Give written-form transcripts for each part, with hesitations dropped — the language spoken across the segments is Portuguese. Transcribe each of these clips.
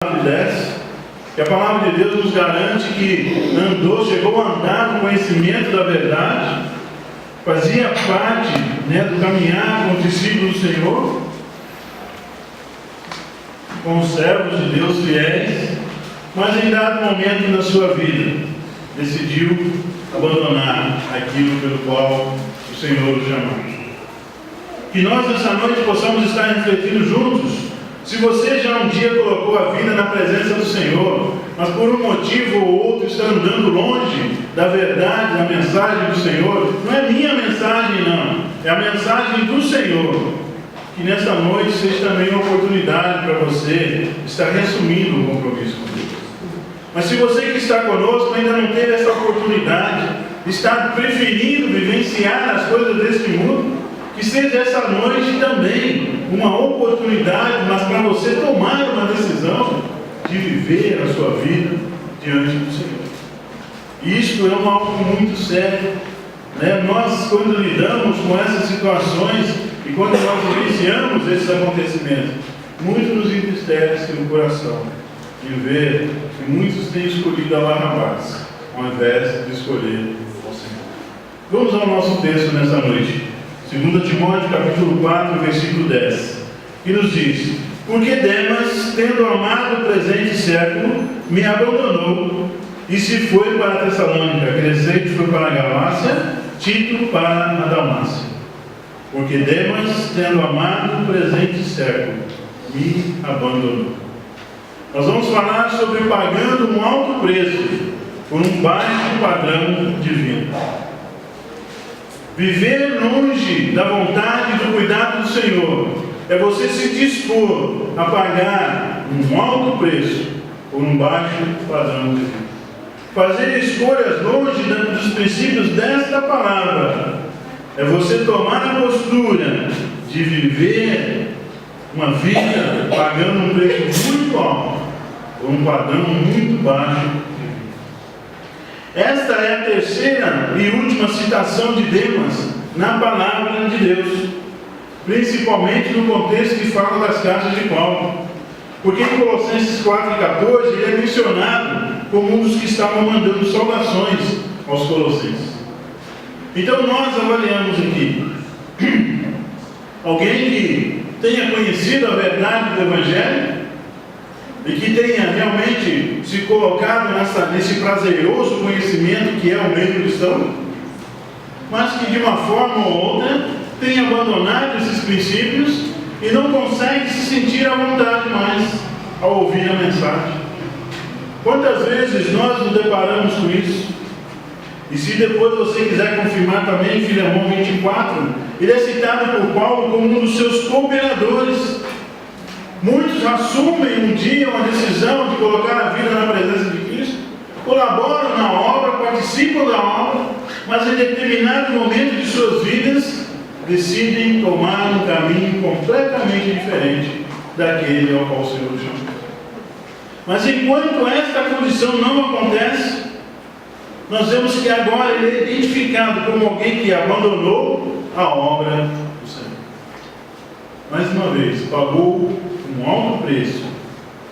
10, que a palavra de Deus nos garante que chegou a andar no conhecimento da verdade, fazia parte do caminhar com os discípulos do Senhor, com os servos de Deus fiéis, mas em dado momento na sua vida decidiu abandonar aquilo pelo qual o Senhor o chamou. Que nós nessa noite possamos estar refletindo juntos. Se você já um dia colocou a vida na presença do Senhor, mas por um motivo ou outro está andando longe da verdade, da mensagem do Senhor, não é minha mensagem não, é a mensagem do Senhor. Que nesta noite seja também uma oportunidade para você estar reassumindo o compromisso com Deus. Mas se você que está conosco ainda não teve essa oportunidade, está preferindo vivenciar as coisas deste mundo, que seja essa noite também uma oportunidade, mas para você tomar uma decisão de viver a sua vida diante do Senhor. Isto é algo muito sério. Nós, quando lidamos com essas situações e quando nós vivenciamos esses acontecimentos, muito nos entristece no coração de ver que muitos têm escolhido a Barrabás ao invés de escolher o Senhor. Vamos ao nosso texto nessa noite. 2 Timóteo capítulo 4, versículo 10, que nos diz: porque Demas, tendo amado o presente século, me abandonou e se foi para a Tessalônica, Crescente foi para a Galácia, Tito para a Dalmácia. Porque Demas, tendo amado o presente século, me abandonou. Nós vamos falar sobre pagando um alto preço por um baixo padrão divino. Viver longe da vontade e do cuidado do Senhor é você se dispor a pagar um alto preço por um baixo padrão divino. Fazer escolhas longe dos princípios desta palavra é você tomar a postura de viver uma vida pagando um preço muito alto por um padrão muito baixo. Esta é a terceira e última citação de Demas na palavra de Deus, principalmente no contexto que fala das cartas de Paulo, porque em Colossenses 4,14 ele é mencionado como um dos que estavam mandando saudações aos colossenses. Então nós avaliamos aqui alguém que tenha conhecido a verdade do Evangelho e que tenha realmente se colocado nesse prazeroso conhecimento que é o meio cristão, mas que de uma forma ou outra tenha abandonado esses princípios e não consegue se sentir à vontade mais ao ouvir a mensagem. Quantas vezes nós nos deparamos com isso? E se depois você quiser confirmar também, em Filemão 24, ele é citado por Paulo como um dos seus cooperadores. Muitos assumem um dia uma decisão de colocar a vida na presença de Cristo, colaboram na obra, participam da obra, mas em determinado momento de suas vidas decidem tomar um caminho completamente diferente daquele ao qual o Senhor chamou. Mas enquanto esta condição não acontece, nós vemos que agora ele é identificado como alguém que abandonou a obra do Senhor. Mais uma vez, pagou um alto preço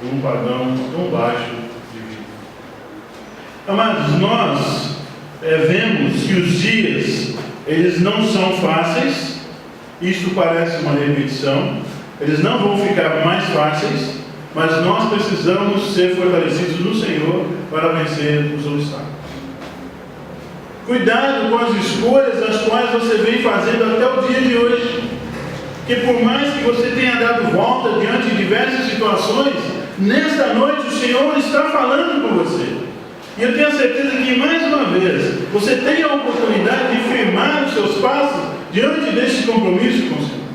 por um padrão tão baixo de vida. Amados, nós vemos que os dias, eles não são fáceis. Isto parece uma repetição. Eles não vão ficar mais fáceis, mas nós precisamos ser fortalecidos no Senhor para vencer os obstáculos. Cuidado com as escolhas as quais você vem fazendo até o dia de hoje. Porque por mais que você tenha dado volta diante de diversas situações, nesta noite o Senhor está falando com você. E eu tenho certeza que, mais uma vez, você tem a oportunidade de firmar os seus passos diante desse compromisso com o Senhor.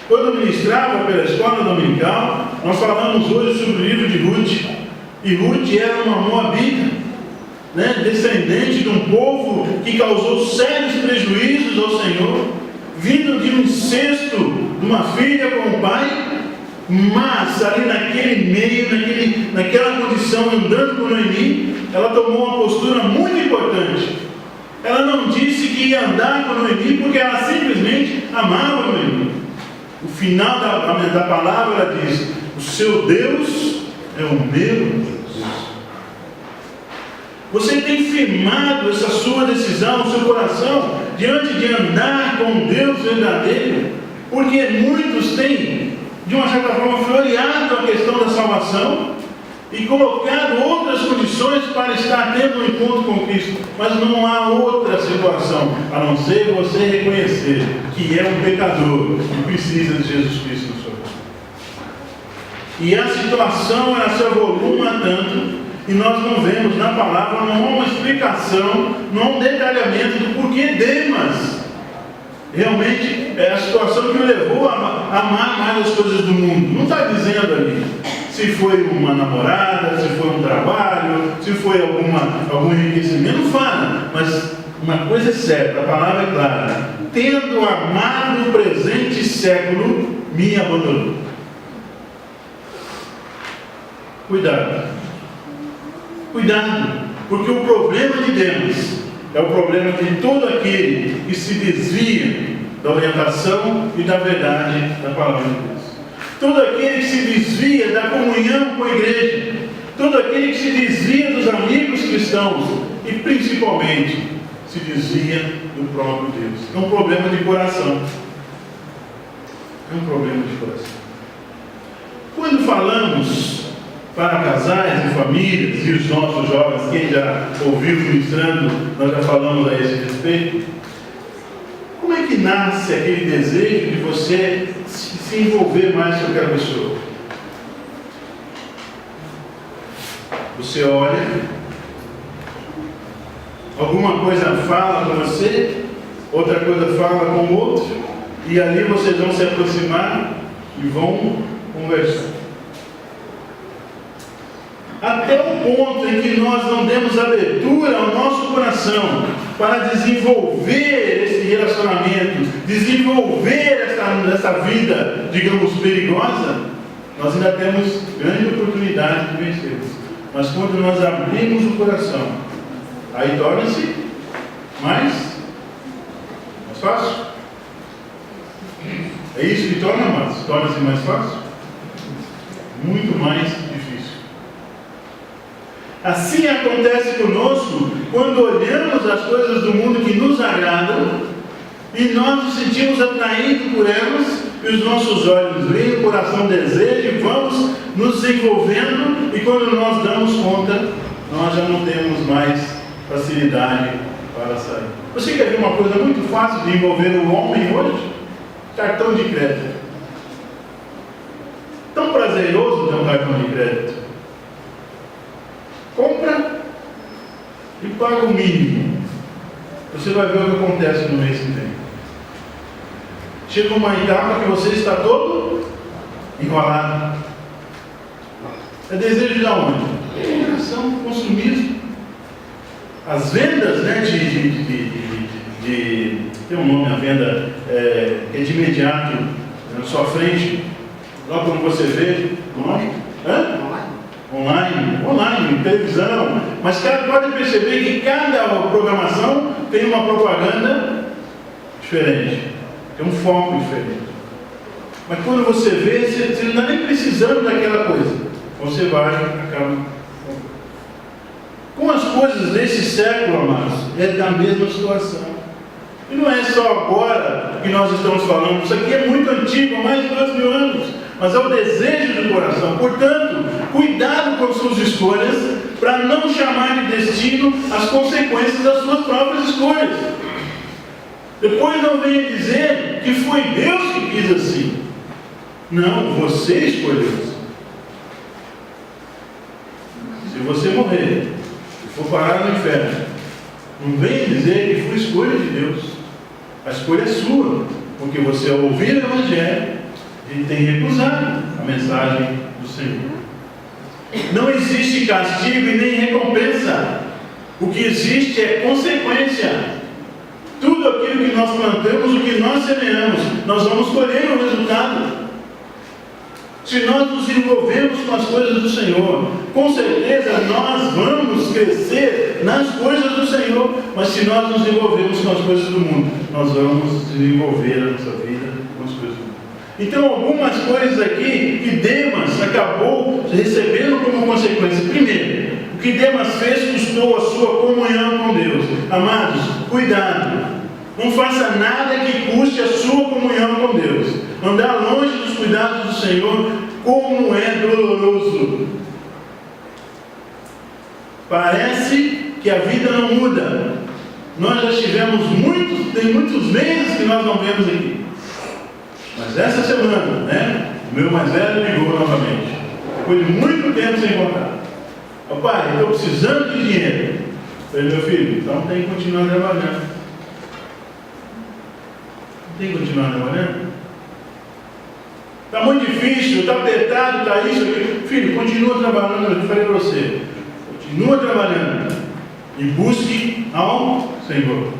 Quando eu ministrava pela escola dominical, nós falamos hoje sobre o livro de Ruth. E Ruth era uma moabita, descendente de um povo que causou sérios prejuízos ao Senhor, vindo de um incesto de uma filha com o pai, mas ali naquele meio, naquela condição, andando com Noemi, ela tomou uma postura muito importante. Ela não disse que ia andar com Noemi porque ela simplesmente amava Noemi. O final da palavra ela diz: o seu Deus é o meu Deus. Você tem firmado essa sua decisão no seu coração diante de andar com Deus verdadeiro? Porque muitos têm, de uma certa forma, floreado a questão da salvação e colocado outras condições para estar tendo um encontro com Cristo, mas não há outra situação a não ser você reconhecer que é um pecador e precisa de Jesus Cristo na sua vida. E a situação ela se avoluma tanto e nós não vemos na palavra, não há uma explicação, não há um detalhamento do porquê Demas realmente é a situação que o levou a amar mais as coisas do mundo. Não está dizendo ali se foi uma namorada, se foi um trabalho, se foi algum enriquecimento, não fala. Mas uma coisa é certa, a palavra é clara: tendo amado o presente século, me abandonou. Cuidado. Cuidado, porque o problema de Demas é o problema de todo aquele que se desvia da orientação e da verdade da palavra de Deus. Todo aquele que se desvia da comunhão com a igreja, todo aquele que se desvia dos amigos cristãos e principalmente se desvia do próprio Deus. É um problema de coração. É um problema de coração. Quando falamos para casais e famílias e os nossos jovens, quem já ouviu ministrando, nós já falamos a esse respeito. Como é que nasce aquele desejo de você se envolver mais com aquela pessoa? Você olha, alguma coisa fala com você, outra coisa fala com o outro, e ali vocês vão se aproximar e vão conversar. Até o ponto em que nós não demos abertura ao nosso coração para desenvolver esse relacionamento, desenvolver essa vida, digamos, perigosa, nós ainda temos grande oportunidade de vencer. Mas quando nós abrimos o coração, aí torna-se mais fácil. É isso que torna-se mais fácil? Muito mais difícil. Assim acontece conosco quando olhamos as coisas do mundo que nos agradam e nós nos sentimos atraídos por elas e os nossos olhos veem, o coração deseja e vamos nos envolvendo, e quando nós damos conta, nós já não temos mais facilidade para sair. Você quer ver uma coisa muito fácil de envolver o homem hoje? Cartão de crédito. Tão prazeroso ter um cartão de crédito. Compra e paga o mínimo. Você vai ver o que acontece no mês que vem. Chega uma etapa que você está todo enrolado. É desejo de onde? Coração, consumismo. As vendas, né, tem um nome, a venda é de imediato, na sua frente, logo quando você vê, online, televisão, mas pode perceber que cada programação tem uma propaganda diferente, tem um foco diferente. Mas quando você vê, você não está nem precisando daquela coisa, você vai e acaba. Com as coisas desse século, amados, é da mesma situação. E não é só agora que nós estamos falando, isso aqui é muito antigo, há mais de 2.000 anos, mas é o desejo do coração. Portanto, cuidado com as suas escolhas, para não chamar de destino as consequências das suas próprias escolhas. Depois não venha dizer que foi Deus que quis assim. Não, você escolheu assim. Se você morrer e for parar no inferno, não venha dizer que foi escolha de Deus. A escolha é sua, porque você, ao ouvir o Evangelho, tem recusado a mensagem do Senhor. Não existe castigo e nem recompensa. O que existe é consequência. Tudo aquilo que nós plantamos, o que nós semeamos, nós vamos colher o resultado. Se nós nos envolvemos com as coisas do Senhor, com certeza nós vamos crescer nas coisas do Senhor. Mas se nós nos envolvemos com as coisas do mundo, nós vamos desenvolver a nossa vida com as coisas do mundo. Então, algumas coisas aqui que Demas acabou recebendo como consequência. Primeiro, o que Demas fez custou a sua comunhão com Deus. Amados, cuidado. Não faça nada que custe a sua comunhão com Deus. Andar longe dos cuidados do Senhor, como é doloroso. Parece que a vida não muda. Nós já tivemos tem muitos meses que nós não vemos aqui. Mas essa semana, o meu mais velho ligou novamente. Depois de muito tempo sem contar. Pai, estou precisando de dinheiro. Eu falei, meu filho, então tem que continuar trabalhando. Tem que continuar trabalhando? Está muito difícil, está apertado, está isso aqui. Filho, continua trabalhando, eu falei para você. Continua trabalhando. E busque ao Senhor.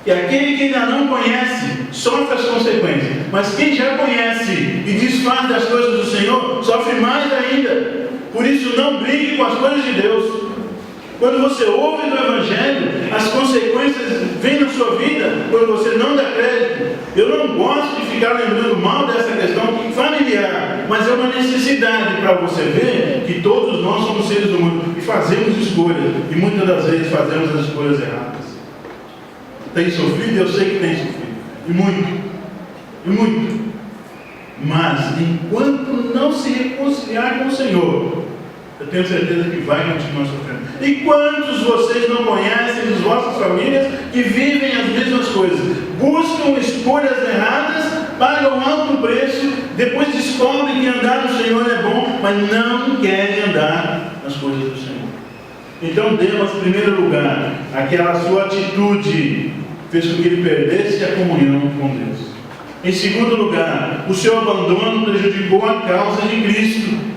E aquele que ainda não conhece, sofre as consequências. Mas quem já conhece e desfaz das coisas do Senhor, sofre mais ainda. Por isso, não brigue com as coisas de Deus. Quando você ouve do Evangelho, as consequências vêm na sua vida, quando você não dá crédito. Eu não gosto de ficar lembrando mal dessa questão familiar, mas é uma necessidade para você ver que todos nós somos seres do mundo e fazemos escolhas, e muitas das vezes fazemos as escolhas erradas. Tem sofrido? Eu sei que tem sofrido, e muito. Mas enquanto não se reconciliar com o Senhor, eu tenho certeza que vai continuar sofrendo. E quantos vocês não conhecem das vossas famílias que vivem as mesmas coisas? Buscam escolhas erradas, pagam alto preço, depois descobrem que andar no Senhor é bom, mas não querem andar nas coisas do Senhor. Então Demas, em primeiro lugar, aquela sua atitude fez com que ele perdesse a comunhão com Deus. Em segundo lugar, o seu abandono prejudicou a causa de Cristo.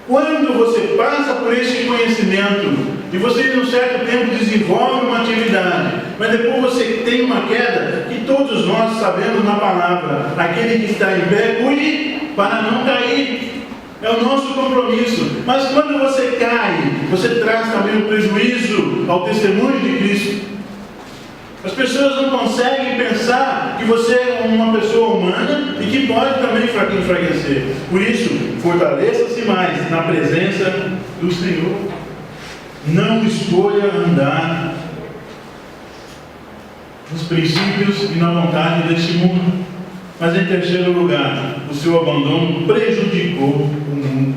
Quando você passa por esse conhecimento e você, em um certo tempo, desenvolve uma atividade, mas depois você tem uma queda, que todos nós sabemos na palavra, aquele que está em pé, cuide para não cair. É o nosso compromisso. Mas quando você cai, você traz também um prejuízo ao testemunho de Cristo. As pessoas não conseguem pensar que você é uma pessoa humana e que pode também enfraquecer. Por isso, fortaleça-se mais na presença do Senhor. Não escolha andar nos princípios e na vontade deste mundo. Mas em terceiro lugar, o seu abandono prejudicou o mundo.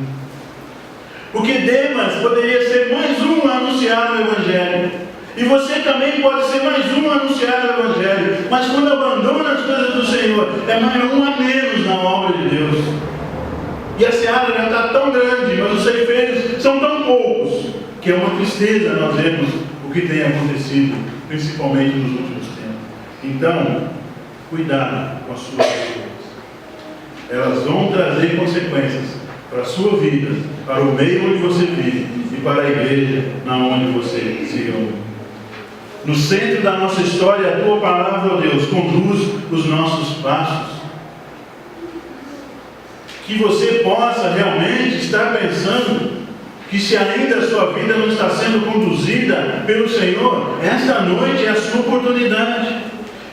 Porque Demas poderia ser mais um a anunciar o Evangelho. E você também pode ser mais um a anunciar o Evangelho. Mas quando abandona as coisas do Senhor, é mais um a menos na obra de Deus. E a seara já está tão grande, mas os ceifeiros são tão poucos, que é uma tristeza nós vermos o que tem acontecido, principalmente nos últimos tempos. Então, cuidado com as suas escolhas. Elas vão trazer consequências para a sua vida, para o meio onde você vive e para a igreja na onde você se reúne. No centro da nossa história, a tua palavra, ó Deus, conduz os nossos passos. Que você possa realmente estar pensando que, se ainda a sua vida não está sendo conduzida pelo Senhor, esta noite é a sua oportunidade.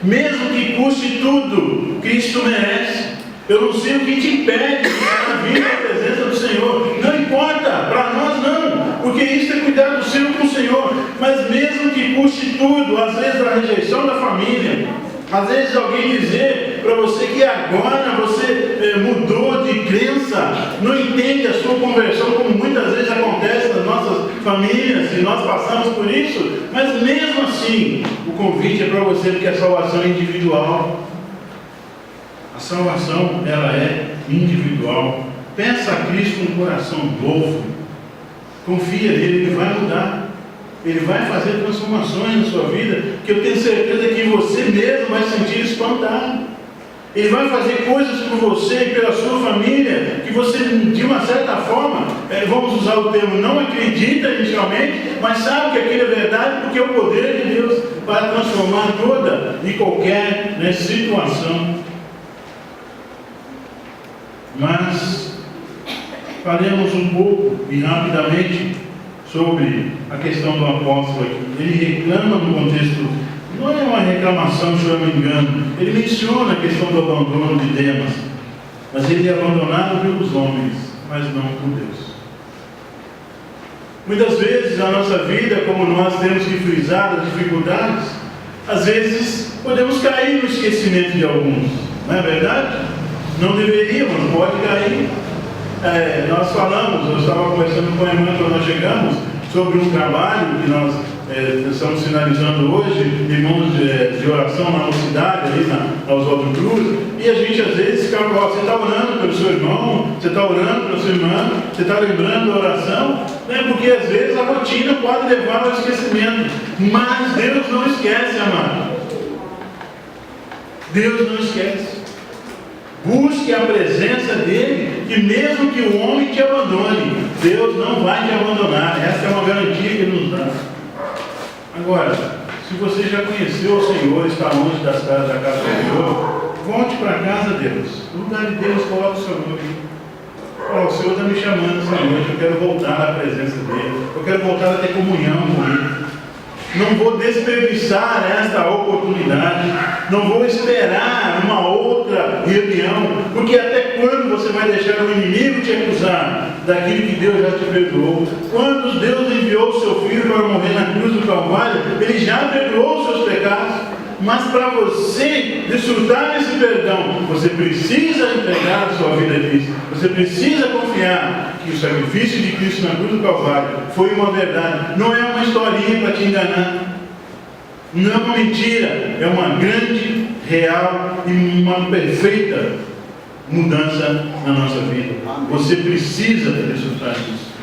Mesmo que custe tudo, Cristo merece. Eu não sei o que te impede de estar vindo à presença do Senhor. Não importa, para nós não, porque isso é cuidar do seu com o Senhor. Mas mesmo que custe tudo, às vezes a rejeição da família, às vezes alguém dizer para você que agora você mudou de crença, não entende a sua conversão, como muitas vezes acontece nas nossas famílias, e nós passamos por isso. Mas mesmo assim, o convite é para você, porque a salvação é individual. A salvação, ela é individual. Peça a Cristo um coração novo. Confia nele, ele vai mudar. Ele vai fazer transformações na sua vida, que eu tenho certeza que você mesmo vai sentir espantado. Ele vai fazer coisas por você e pela sua família, que você, de uma certa forma, vamos usar o termo, não acredita inicialmente, mas sabe que aquilo é verdade, porque é o poder de Deus para transformar toda e qualquer situação. Mas falemos um pouco e rapidamente sobre a questão do apóstolo aqui. Ele reclama no contexto, não é uma reclamação, engano. Ele menciona a questão do abandono de Demas, mas ele é abandonado pelos homens, mas não por Deus. Muitas vezes na nossa vida, como nós temos que frisar as dificuldades, às vezes podemos cair no esquecimento de alguns, não é verdade? Não deveríamos, pode cair. Nós falamos, eu estava conversando com a irmã quando nós chegamos, sobre um trabalho que nós estamos finalizando hoje, irmãos de oração na mocidade, ali na Oswaldo Cruz, e a gente às vezes fica, você está orando pelo seu irmão, você está orando pela sua irmã, você está lembrando da oração, né? Porque às vezes a rotina pode levar ao esquecimento, mas Deus não esquece, amado. Deus não esquece. Busque a presença dele, que mesmo que o homem te abandone, Deus não vai te abandonar. Essa é uma garantia que ele nos dá. Agora, se você já conheceu o Senhor, está longe das casas da casa do Senhor, volte para a casa, Deus. No lugar de Deus, coloque o seu nome aí. O Senhor está me chamando essa noite, eu quero voltar à presença dele, eu quero voltar a ter comunhão com ele. Não vou desperdiçar esta oportunidade, não vou esperar uma outra reunião, porque até quando você vai deixar o inimigo te acusar daquilo que Deus já te perdoou? Quando Deus enviou o seu Filho para morrer na cruz do Calvário, Ele já perdoou os seus pecados, mas para você desfrutar desse perdão, você precisa entregar a sua vida a Cristo, você precisa confiar que o sacrifício de Cristo na cruz do Calvário foi uma verdade, não é uma historinha para te enganar, não é uma mentira, é uma grande, real e uma perfeita mudança na nossa vida. Você precisa desfrutar disso.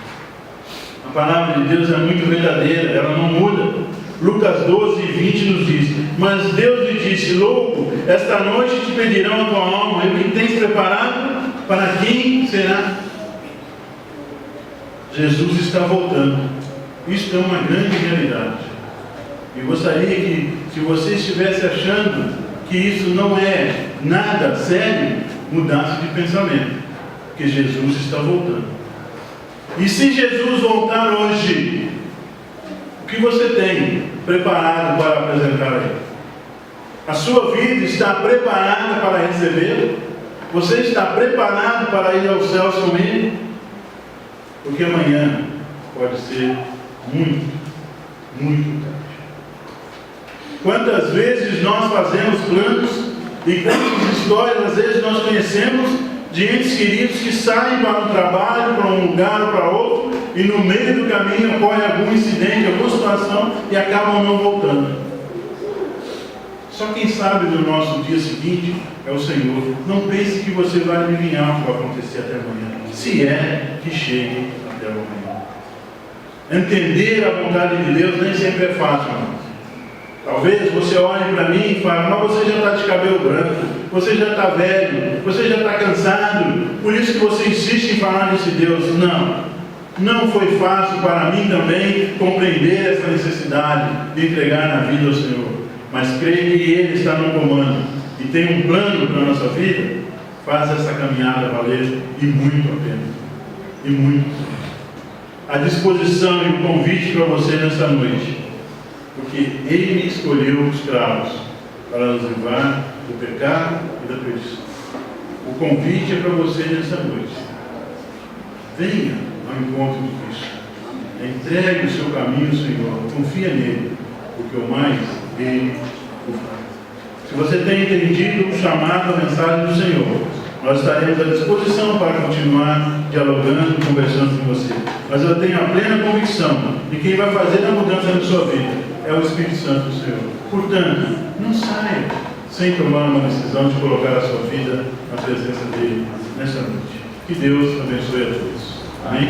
A palavra de Deus é muito verdadeira, ela não muda. Lucas 12, 20 nos diz: mas Deus lhe disse, louco, esta noite te pedirão a tua alma, e o que tens preparado, para quem será? Jesus está voltando. Isso é uma grande realidade. E gostaria que, se você estivesse achando que isso não é nada sério, mudasse de pensamento, porque Jesus está voltando. E se Jesus voltar hoje, o que você tem preparado para apresentar a Ele? A sua vida está preparada para recebê-lo? Você está preparado para ir aos céus com Ele? Porque amanhã pode ser muito, muito tarde. Quantas vezes nós fazemos planos e quantas histórias às vezes nós conhecemos de entes queridos que saem para um trabalho, para um lugar ou para outro, e no meio do caminho ocorre algum incidente, alguma situação e acabam não voltando. Só quem sabe no nosso dia seguinte é o Senhor. Não pense que você vai adivinhar o que vai acontecer até amanhã, se é que chegue até amanhã. Entender a vontade de Deus nem sempre é fácil, irmãos. Talvez você olhe para mim e fale, mas você já está de cabelo branco, você já está velho, você já está cansado, por isso que você insiste em falar desse Deus. Não foi fácil para mim também compreender essa necessidade de entregar na vida ao Senhor, mas creio que Ele está no comando e tem um plano para a nossa vida. Faz essa caminhada valer, e muito a pena, e muito. A disposição e o convite para você nessa noite, porque Ele escolheu os cravos para nos livrar do pecado e da perdição. O convite é para você nessa noite. Venha ao encontro de Cristo. Entregue o seu caminho ao Senhor. Confia nele, porque o mais Ele o faz. Se você tem entendido o chamado, a mensagem do Senhor, nós estaremos à disposição para continuar dialogando e conversando com você. Mas eu tenho a plena convicção de que quem vai fazer a mudança na sua vida é o Espírito Santo do Senhor. Portanto, não saia sem tomar uma decisão de colocar a sua vida na presença dele nessa noite. Que Deus abençoe a todos. Amém?